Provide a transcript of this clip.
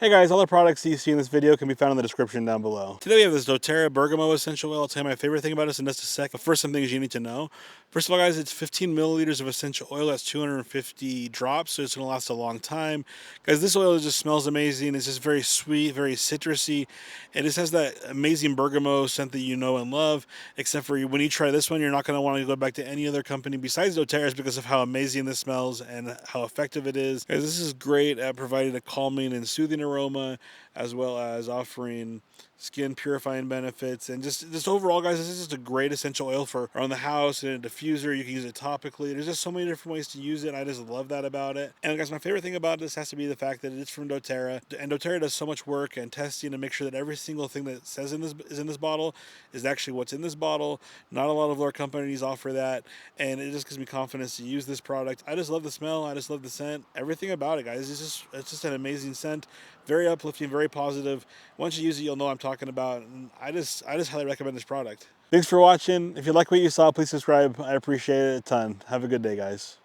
Hey guys, all the products you see in this video can be found in the description down below. Today we have this doTERRA Bergamot Essential Oil. I'll tell you my favorite thing about this in just a sec. But first, some things you need to know. First of all, guys, it's 15 milliliters of essential oil. That's 250 drops, so it's going to last a long time. Guys, this oil just smells amazing. It's just very sweet, very citrusy. It just has that amazing bergamot scent that you know and love. Except for when you try this one, you're not going to want to go back to any other company besides doTERRA's because of how amazing this smells and how effective it is. Guys, this is great at providing a calming and soothing aroma, as well as offering skin purifying benefits, and just overall, guys, this is just a great essential oil for around the house and a diffuser. You can use it topically. There's just so many different ways to use it. I just love that about it. And guys, my favorite thing about this has to be the fact that it's from doTERRA, and doTERRA does so much work and testing to make sure that every single thing that says in this is in this bottle is actually what's in this bottle. Not a lot of our companies offer that, and it just gives me confidence to use this product. I just love the smell. I just love the scent. Everything about it, guys. It's just an amazing scent. Very uplifting, very positive. Once you use it, you'll know what I'm talking about. And I just highly recommend this product. Thanks for watching. If you like what you saw, please subscribe. I appreciate it a ton. Have a good day, guys.